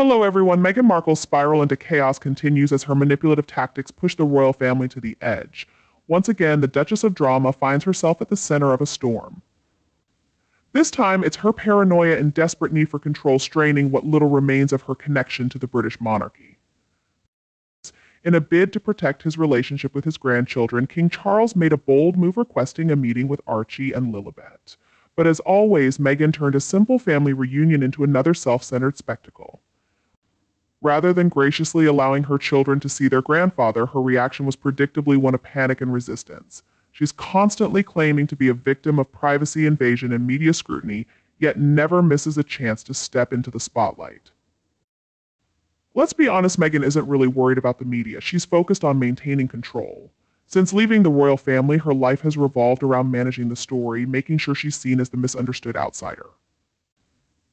Hello everyone, Meghan Markle's spiral into chaos continues as her manipulative tactics push the royal family to the edge. Once again, the Duchess of Drama finds herself at the center of a storm. This time, it's her paranoia and desperate need for control straining what little remains of her connection to the British monarchy. In a bid to protect his relationship with his grandchildren, King Charles made a bold move requesting a meeting with Archie and Lilibet. But as always, Meghan turned a simple family reunion into another self-centered spectacle. Rather than graciously allowing her children to see their grandfather, her reaction was predictably one of panic and resistance. She's constantly claiming to be a victim of privacy invasion and media scrutiny, yet never misses a chance to step into the spotlight. Let's be honest, Meghan isn't really worried about the media. She's focused on maintaining control. Since leaving the royal family, her life has revolved around managing the story, making sure she's seen as the misunderstood outsider.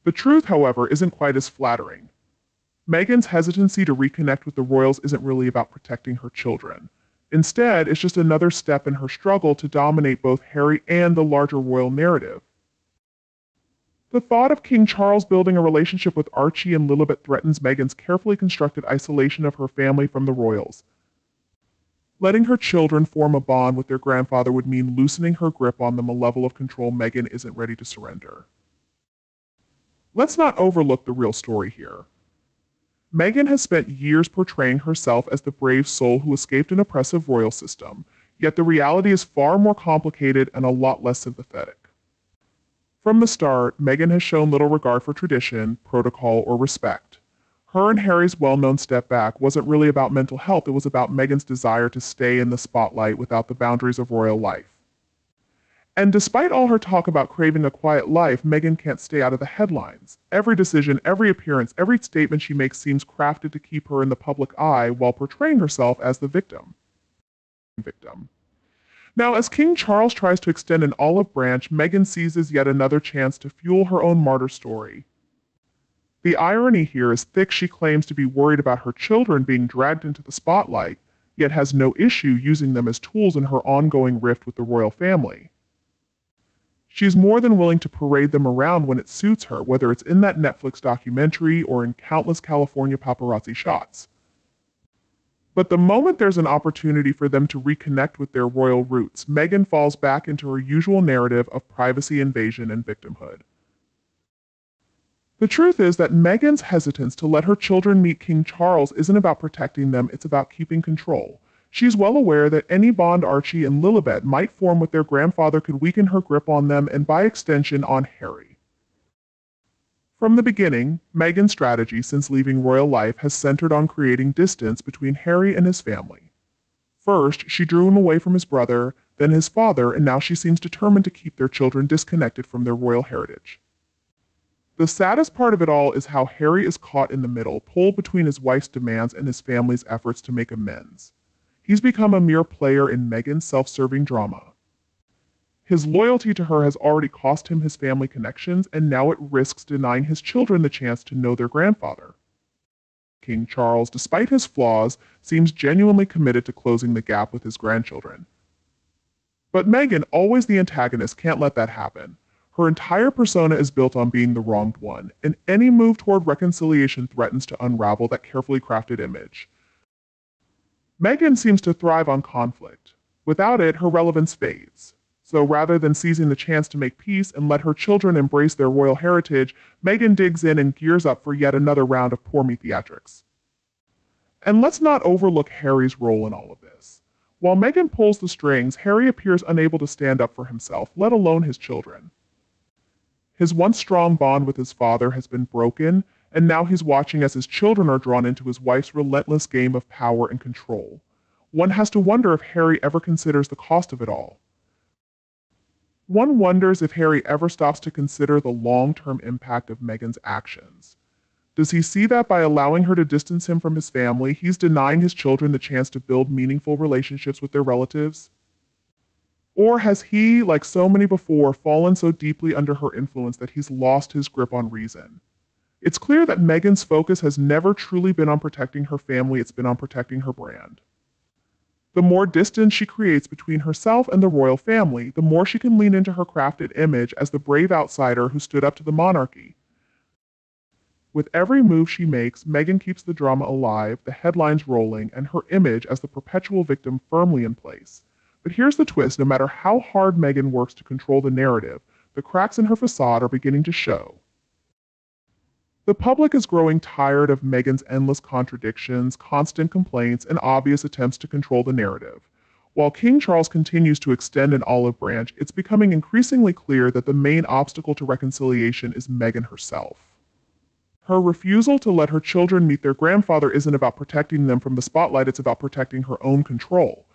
The truth, however, isn't quite as flattering. Meghan's hesitancy to reconnect with the royals isn't really about protecting her children. Instead, it's just another step in her struggle to dominate both Harry and the larger royal narrative. The thought of King Charles building a relationship with Archie and Lilibet threatens Meghan's carefully constructed isolation of her family from the royals. Letting her children form a bond with their grandfather would mean loosening her grip on them, a level of control Meghan isn't ready to surrender. Let's not overlook the real story here. Meghan has spent years portraying herself as the brave soul who escaped an oppressive royal system, yet the reality is far more complicated and a lot less sympathetic. From the start, Meghan has shown little regard for tradition, protocol, or respect. Her and Harry's well-known step back wasn't really about mental health, it was about Meghan's desire to stay in the spotlight without the boundaries of royal life. And despite all her talk about craving a quiet life, Meghan can't stay out of the headlines. Every decision, every appearance, every statement she makes seems crafted to keep her in the public eye while portraying herself as the victim. Now, as King Charles tries to extend an olive branch, Meghan seizes yet another chance to fuel her own martyr story. The irony here is thick. She claims to be worried about her children being dragged into the spotlight, yet has no issue using them as tools in her ongoing rift with the royal family. She's more than willing to parade them around when it suits her, whether it's in that Netflix documentary or in countless California paparazzi shots. But the moment there's an opportunity for them to reconnect with their royal roots, Meghan falls back into her usual narrative of privacy invasion and victimhood. The truth is that Meghan's hesitance to let her children meet King Charles isn't about protecting them, it's about keeping control. She's well aware that any bond Archie and Lilibet might form with their grandfather could weaken her grip on them and by extension on Harry. From the beginning, Meghan's strategy since leaving royal life has centered on creating distance between Harry and his family. First, she drew him away from his brother, then his father, and now she seems determined to keep their children disconnected from their royal heritage. The saddest part of it all is how Harry is caught in the middle, pulled between his wife's demands and his family's efforts to make amends. He's become a mere player in Meghan's self-serving drama. His loyalty to her has already cost him his family connections, and now it risks denying his children the chance to know their grandfather. King Charles, despite his flaws, seems genuinely committed to closing the gap with his grandchildren. But Meghan, always the antagonist, can't let that happen. Her entire persona is built on being the wronged one, and any move toward reconciliation threatens to unravel that carefully crafted image. Meghan seems to thrive on conflict. Without it, her relevance fades. So rather than seizing the chance to make peace and let her children embrace their royal heritage, Meghan digs in and gears up for yet another round of poor me theatrics. And let's not overlook Harry's role in all of this. While Meghan pulls the strings, Harry appears unable to stand up for himself, let alone his children. His once strong bond with his father has been broken, and now he's watching as his children are drawn into his wife's relentless game of power and control. One has to wonder if Harry ever considers the cost of it all. One wonders if Harry ever stops to consider the long-term impact of Meghan's actions. Does he see that by allowing her to distance him from his family, he's denying his children the chance to build meaningful relationships with their relatives? Or has he, like so many before, fallen so deeply under her influence that he's lost his grip on reason? It's clear that Meghan's focus has never truly been on protecting her family, it's been on protecting her brand. The more distance she creates between herself and the royal family, the more she can lean into her crafted image as the brave outsider who stood up to the monarchy. With every move she makes, Meghan keeps the drama alive, the headlines rolling, and her image as the perpetual victim firmly in place. But here's the twist: no matter how hard Meghan works to control the narrative, the cracks in her facade are beginning to show. The public is growing tired of Meghan's endless contradictions, constant complaints, and obvious attempts to control the narrative. While King Charles continues to extend an olive branch, it's becoming increasingly clear that the main obstacle to reconciliation is Meghan herself. Her refusal to let her children meet their grandfather isn't about protecting them from the spotlight, it's about protecting her own control.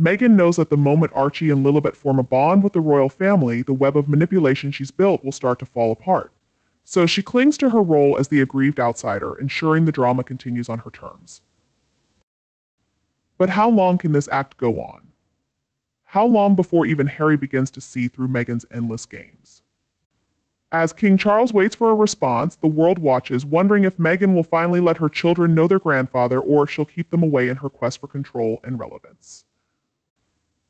Meghan knows that the moment Archie and Lilibet form a bond with the royal family, the web of manipulation she's built will start to fall apart. So she clings to her role as the aggrieved outsider, ensuring the drama continues on her terms. But how long can this act go on? How long before even Harry begins to see through Meghan's endless games? As King Charles waits for a response, the world watches, wondering if Meghan will finally let her children know their grandfather or if she'll keep them away in her quest for control and relevance.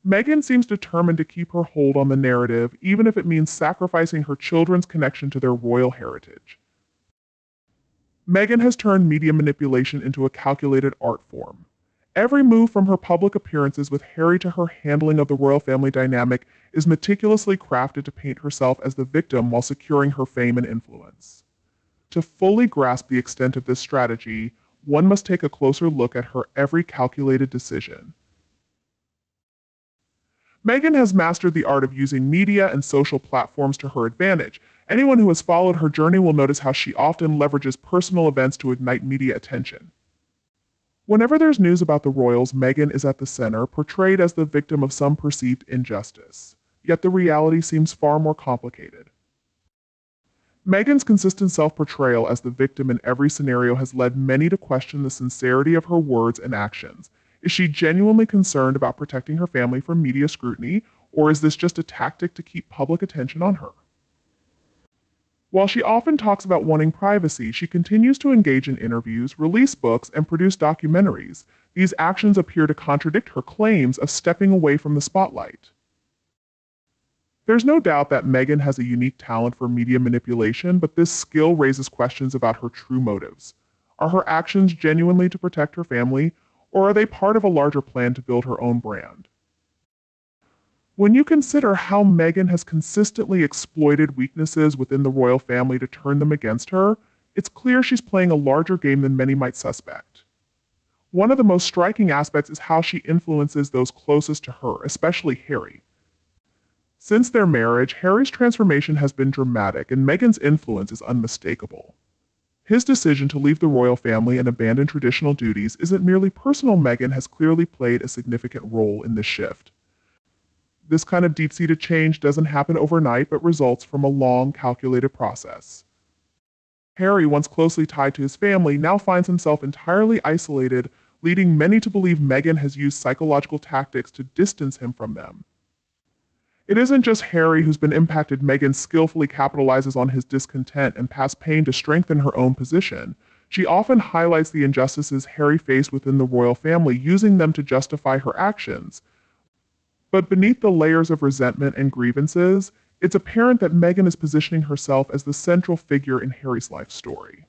Meghan seems determined to keep her hold on the narrative, even if it means sacrificing her children's connection to their royal heritage. Meghan has turned media manipulation into a calculated art form. Every move from her public appearances with Harry to her handling of the royal family dynamic is meticulously crafted to paint herself as the victim while securing her fame and influence. To fully grasp the extent of this strategy, one must take a closer look at her every calculated decision. Meghan has mastered the art of using media and social platforms to her advantage. Anyone who has followed her journey will notice how she often leverages personal events to ignite media attention. Whenever there's news about the royals, Meghan is at the center, portrayed as the victim of some perceived injustice. Yet the reality seems far more complicated. Meghan's consistent self-portrayal as the victim in every scenario has led many to question the sincerity of her words and actions. Is she genuinely concerned about protecting her family from media scrutiny, or is this just a tactic to keep public attention on her? While she often talks about wanting privacy, she continues to engage in interviews, release books, and produce documentaries. These actions appear to contradict her claims of stepping away from the spotlight. There's no doubt that Meghan has a unique talent for media manipulation, but this skill raises questions about her true motives. Are her actions genuinely to protect her family, or are they part of a larger plan to build her own brand? When you consider how Meghan has consistently exploited weaknesses within the royal family to turn them against her, it's clear she's playing a larger game than many might suspect. One of the most striking aspects is how she influences those closest to her, especially Harry. Since their marriage, Harry's transformation has been dramatic, and Meghan's influence is unmistakable. His decision to leave the royal family and abandon traditional duties isn't merely personal. Meghan has clearly played a significant role in this shift. This kind of deep-seated change doesn't happen overnight, but results from a long, calculated process. Harry, once closely tied to his family, now finds himself entirely isolated, leading many to believe Meghan has used psychological tactics to distance him from them. It isn't just Harry who's been impacted. Meghan skillfully capitalizes on his discontent and past pain to strengthen her own position. She often highlights the injustices Harry faced within the royal family, using them to justify her actions. But beneath the layers of resentment and grievances, it's apparent that Meghan is positioning herself as the central figure in Harry's life story.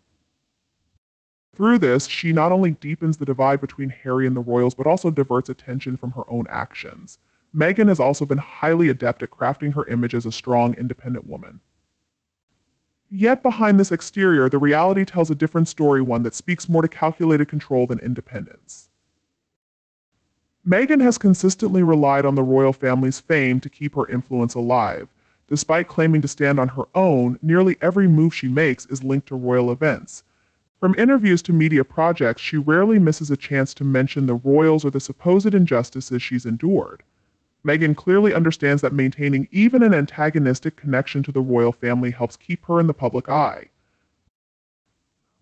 Through this, she not only deepens the divide between Harry and the royals, but also diverts attention from her own actions. Meghan has also been highly adept at crafting her image as a strong, independent woman. Yet behind this exterior, the reality tells a different story, one that speaks more to calculated control than independence. Meghan has consistently relied on the royal family's fame to keep her influence alive. Despite claiming to stand on her own, nearly every move she makes is linked to royal events. From interviews to media projects, she rarely misses a chance to mention the royals or the supposed injustices she's endured. Meghan clearly understands that maintaining even an antagonistic connection to the royal family helps keep her in the public eye.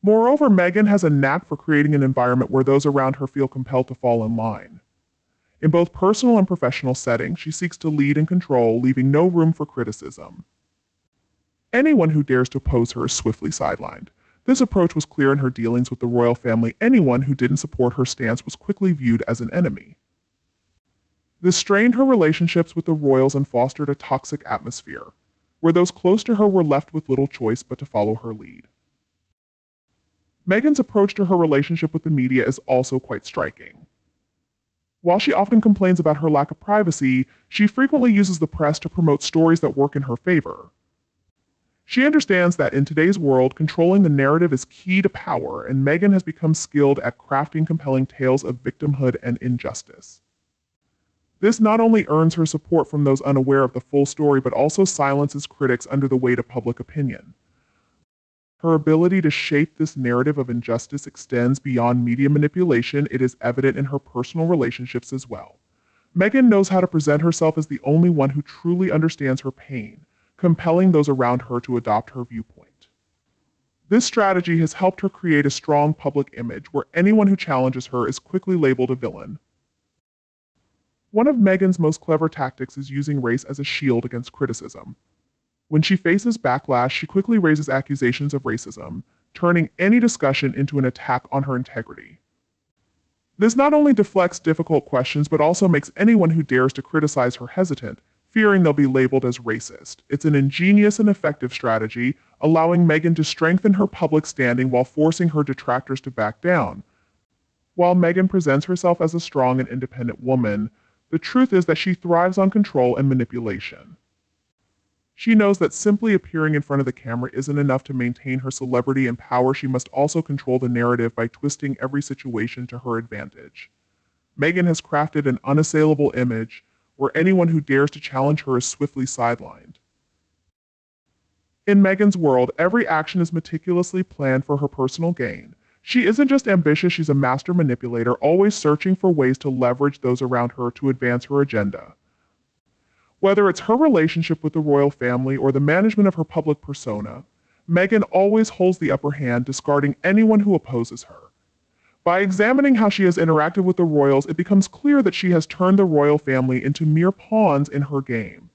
Moreover, Meghan has a knack for creating an environment where those around her feel compelled to fall in line. In both personal and professional settings, she seeks to lead and control, leaving no room for criticism. Anyone who dares to oppose her is swiftly sidelined. This approach was clear in her dealings with the royal family. Anyone who didn't support her stance was quickly viewed as an enemy. This strained her relationships with the royals and fostered a toxic atmosphere, where those close to her were left with little choice but to follow her lead. Meghan's approach to her relationship with the media is also quite striking. While she often complains about her lack of privacy, she frequently uses the press to promote stories that work in her favor. She understands that in today's world, controlling the narrative is key to power, and Meghan has become skilled at crafting compelling tales of victimhood and injustice. This not only earns her support from those unaware of the full story, but also silences critics under the weight of public opinion. Her ability to shape this narrative of injustice extends beyond media manipulation. It is evident in her personal relationships as well. Meghan knows how to present herself as the only one who truly understands her pain, compelling those around her to adopt her viewpoint. This strategy has helped her create a strong public image where anyone who challenges her is quickly labeled a villain. One of Meghan's most clever tactics is using race as a shield against criticism. When she faces backlash, she quickly raises accusations of racism, turning any discussion into an attack on her integrity. This not only deflects difficult questions, but also makes anyone who dares to criticize her hesitant, fearing they'll be labeled as racist. It's an ingenious and effective strategy, allowing Meghan to strengthen her public standing while forcing her detractors to back down. While Meghan presents herself as a strong and independent woman, the truth is that she thrives on control and manipulation. She knows that simply appearing in front of the camera isn't enough to maintain her celebrity and power. She must also control the narrative by twisting every situation to her advantage. Meghan has crafted an unassailable image where anyone who dares to challenge her is swiftly sidelined. In Meghan's world, every action is meticulously planned for her personal gain. She isn't just ambitious, she's a master manipulator, always searching for ways to leverage those around her to advance her agenda. Whether it's her relationship with the royal family or the management of her public persona, Meghan always holds the upper hand, discarding anyone who opposes her. By examining how she has interacted with the royals, it becomes clear that she has turned the royal family into mere pawns in her game.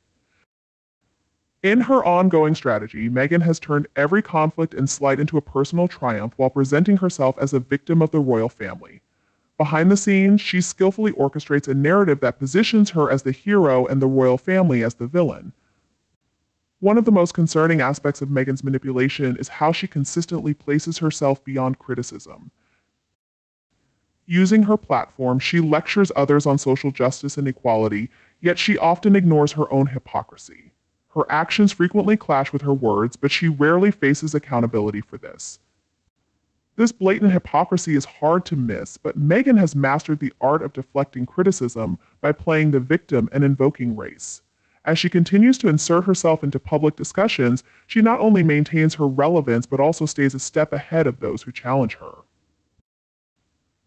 In her ongoing strategy, Meghan has turned every conflict and slight into a personal triumph while presenting herself as a victim of the royal family. Behind the scenes, she skillfully orchestrates a narrative that positions her as the hero and the royal family as the villain. One of the most concerning aspects of Meghan's manipulation is how she consistently places herself beyond criticism. Using her platform, she lectures others on social justice and equality, yet she often ignores her own hypocrisy. Her actions frequently clash with her words, but she rarely faces accountability for this. This blatant hypocrisy is hard to miss, but Meghan has mastered the art of deflecting criticism by playing the victim and invoking race. As she continues to insert herself into public discussions, she not only maintains her relevance, but also stays a step ahead of those who challenge her.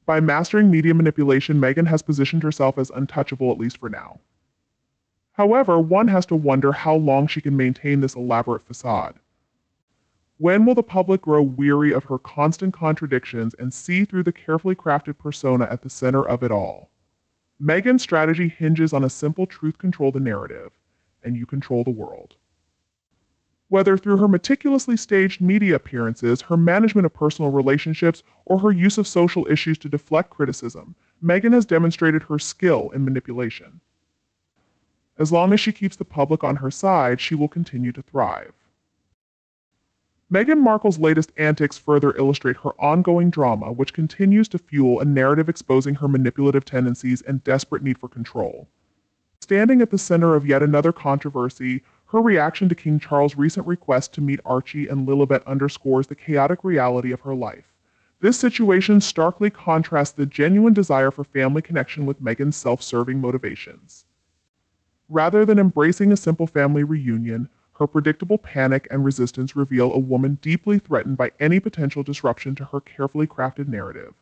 By mastering media manipulation, Meghan has positioned herself as untouchable, at least for now. However, one has to wonder how long she can maintain this elaborate facade. When will the public grow weary of her constant contradictions and see through the carefully crafted persona at the center of it all? Meghan's strategy hinges on a simple truth: control the narrative, and you control the world. Whether through her meticulously staged media appearances, her management of personal relationships, or her use of social issues to deflect criticism, Meghan has demonstrated her skill in manipulation. As long as she keeps the public on her side, she will continue to thrive. Meghan Markle's latest antics further illustrate her ongoing drama, which continues to fuel a narrative exposing her manipulative tendencies and desperate need for control. Standing at the center of yet another controversy, her reaction to King Charles' recent request to meet Archie and Lilibet underscores the chaotic reality of her life. This situation starkly contrasts the genuine desire for family connection with Meghan's self-serving motivations. Rather than embracing a simple family reunion, her predictable panic and resistance reveal a woman deeply threatened by any potential disruption to her carefully crafted narrative.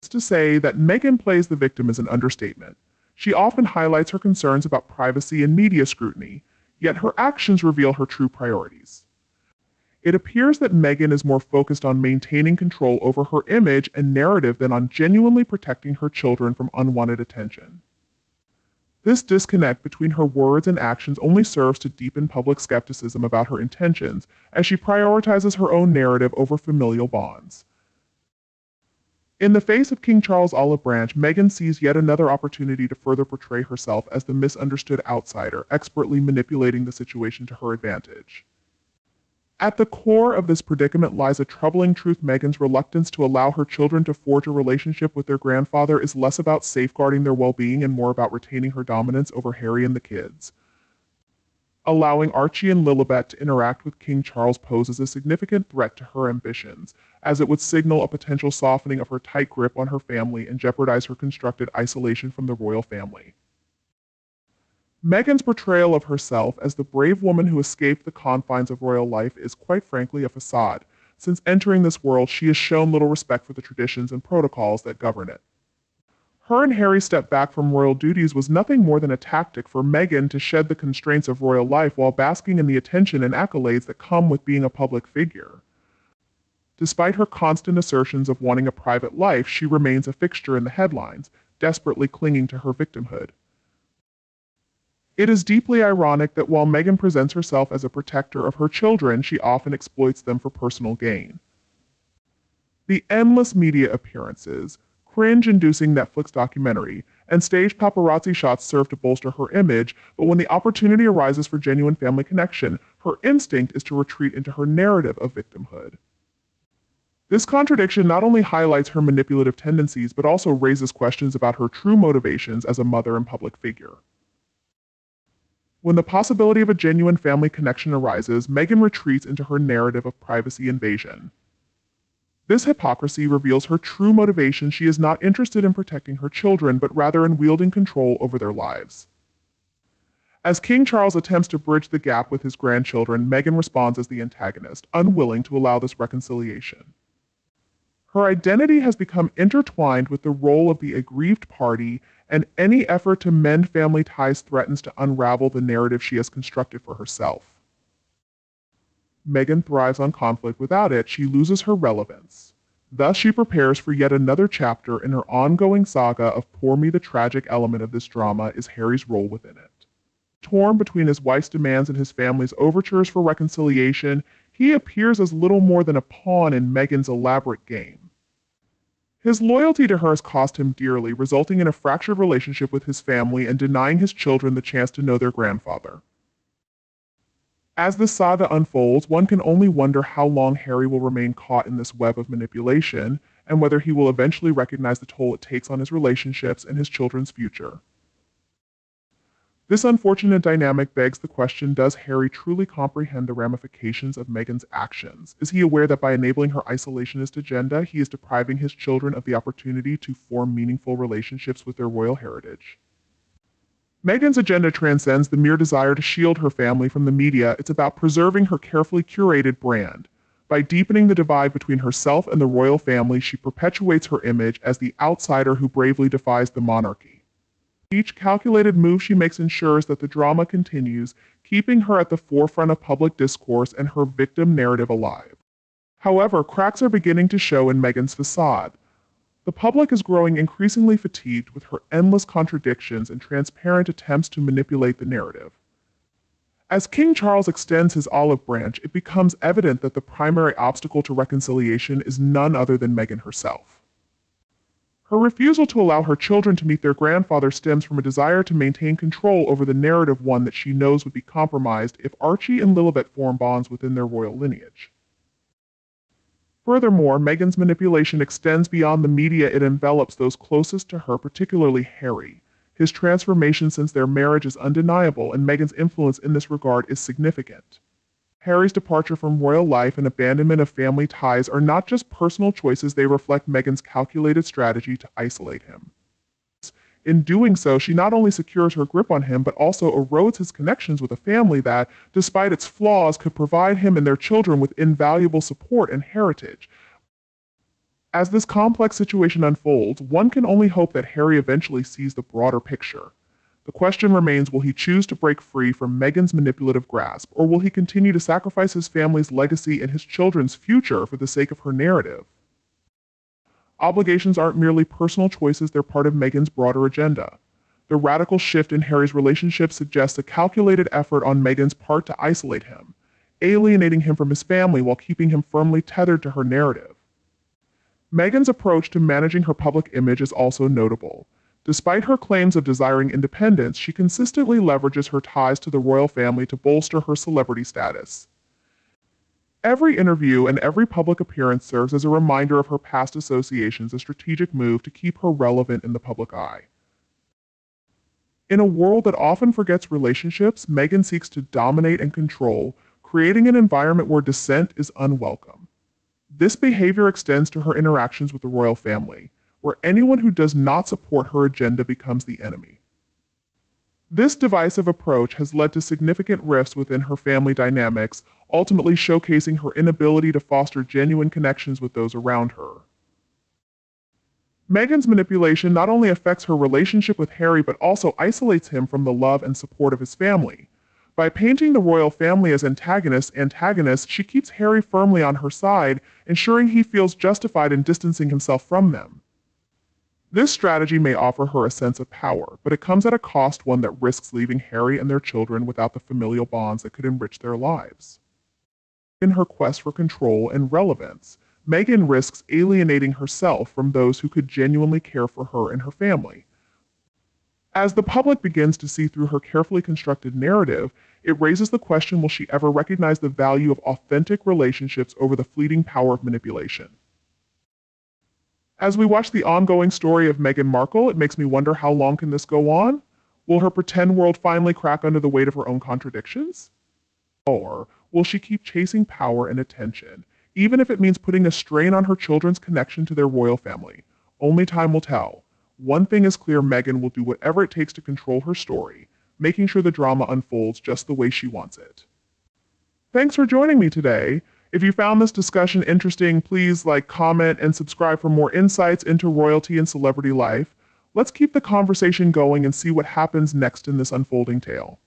To say that Meghan plays the victim is an understatement. She often highlights her concerns about privacy and media scrutiny, yet her actions reveal her true priorities. It appears that Meghan is more focused on maintaining control over her image and narrative than on genuinely protecting her children from unwanted attention. This disconnect between her words and actions only serves to deepen public skepticism about her intentions, as she prioritizes her own narrative over familial bonds. In the face of King Charles' olive branch, Meghan sees yet another opportunity to further portray herself as the misunderstood outsider, expertly manipulating the situation to her advantage. At the core of this predicament lies a troubling truth. Meghan's reluctance to allow her children to forge a relationship with their grandfather is less about safeguarding their well-being and more about retaining her dominance over Harry and the kids. Allowing Archie and Lilibet to interact with King Charles poses a significant threat to her ambitions, as it would signal a potential softening of her tight grip on her family and jeopardize her constructed isolation from the royal family. Meghan's portrayal of herself as the brave woman who escaped the confines of royal life is quite frankly a facade. Since entering this world, she has shown little respect for the traditions and protocols that govern it. Her and Harry's step back from royal duties was nothing more than a tactic for Meghan to shed the constraints of royal life while basking in the attention and accolades that come with being a public figure. Despite her constant assertions of wanting a private life, she remains a fixture in the headlines, desperately clinging to her victimhood. It is deeply ironic that while Meghan presents herself as a protector of her children, she often exploits them for personal gain. The endless media appearances, cringe-inducing Netflix documentary, and staged paparazzi shots serve to bolster her image, but when the opportunity arises for genuine family connection, her instinct is to retreat into her narrative of victimhood. This contradiction not only highlights her manipulative tendencies, but also raises questions about her true motivations as a mother and public figure. When the possibility of a genuine family connection arises, Meghan retreats into her narrative of privacy invasion. This hypocrisy reveals her true motivation. She is not interested in protecting her children, but rather in wielding control over their lives. As King Charles attempts to bridge the gap with his grandchildren, Meghan responds as the antagonist, unwilling to allow this reconciliation. Her identity has become intertwined with the role of the aggrieved party, and any effort to mend family ties threatens to unravel the narrative she has constructed for herself. Meghan thrives on conflict. Without it, she loses her relevance. Thus, she prepares for yet another chapter in her ongoing saga of Pour Me. The tragic element of this drama is Harry's role within it. Torn between his wife's demands and his family's overtures for reconciliation, he appears as little more than a pawn in Meghan's elaborate game. His loyalty to her has cost him dearly, resulting in a fractured relationship with his family and denying his children the chance to know their grandfather. As this saga unfolds, one can only wonder how long Harry will remain caught in this web of manipulation, and whether he will eventually recognize the toll it takes on his relationships and his children's future. This unfortunate dynamic begs the question, does Harry truly comprehend the ramifications of Meghan's actions? Is he aware that by enabling her isolationist agenda, he is depriving his children of the opportunity to form meaningful relationships with their royal heritage? Meghan's agenda transcends the mere desire to shield her family from the media. It's about preserving her carefully curated brand. By deepening the divide between herself and the royal family, she perpetuates her image as the outsider who bravely defies the monarchy. Each calculated move she makes ensures that the drama continues, keeping her at the forefront of public discourse and her victim narrative alive. However, cracks are beginning to show in Meghan's facade. The public is growing increasingly fatigued with her endless contradictions and transparent attempts to manipulate the narrative. As King Charles extends his olive branch, it becomes evident that the primary obstacle to reconciliation is none other than Meghan herself. Her refusal to allow her children to meet their grandfather stems from a desire to maintain control over the narrative, one that she knows would be compromised if Archie and Lilibet form bonds within their royal lineage. Furthermore, Meghan's manipulation extends beyond the media. It envelops those closest to her, particularly Harry. His transformation since their marriage is undeniable, and Meghan's influence in this regard is significant. Harry's departure from royal life and abandonment of family ties are not just personal choices, they reflect Meghan's calculated strategy to isolate him. In doing so, she not only secures her grip on him, but also erodes his connections with a family that, despite its flaws, could provide him and their children with invaluable support and heritage. As this complex situation unfolds, one can only hope that Harry eventually sees the broader picture. The question remains, will he choose to break free from Meghan's manipulative grasp, or will he continue to sacrifice his family's legacy and his children's future for the sake of her narrative? Obligations aren't merely personal choices, they're part of Meghan's broader agenda. The radical shift in Harry's relationship suggests a calculated effort on Meghan's part to isolate him, alienating him from his family while keeping him firmly tethered to her narrative. Meghan's approach to managing her public image is also notable. Despite her claims of desiring independence, she consistently leverages her ties to the royal family to bolster her celebrity status. Every interview and every public appearance serves as a reminder of her past associations, a strategic move to keep her relevant in the public eye. In a world that often forgets relationships, Meghan seeks to dominate and control, creating an environment where dissent is unwelcome. This behavior extends to her interactions with the royal family, where anyone who does not support her agenda becomes the enemy. This divisive approach has led to significant rifts within her family dynamics, ultimately showcasing her inability to foster genuine connections with those around her. Meghan's manipulation not only affects her relationship with Harry but also isolates him from the love and support of his family. By painting the royal family as antagonists, she keeps Harry firmly on her side, ensuring he feels justified in distancing himself from them. This strategy may offer her a sense of power, but it comes at a cost, one that risks leaving Harry and their children without the familial bonds that could enrich their lives. In her quest for control and relevance, Meghan risks alienating herself from those who could genuinely care for her and her family. As the public begins to see through her carefully constructed narrative, it raises the question, will she ever recognize the value of authentic relationships over the fleeting power of manipulation? As we watch the ongoing story of Meghan Markle, it makes me wonder, how long can this go on? Will her pretend world finally crack under the weight of her own contradictions? Or will she keep chasing power and attention, even if it means putting a strain on her children's connection to their royal family? Only time will tell. One thing is clear: Meghan will do whatever it takes to control her story, making sure the drama unfolds just the way she wants it. Thanks for joining me today. If you found this discussion interesting, please like, comment, and subscribe for more insights into royalty and celebrity life. Let's keep the conversation going and see what happens next in this unfolding tale.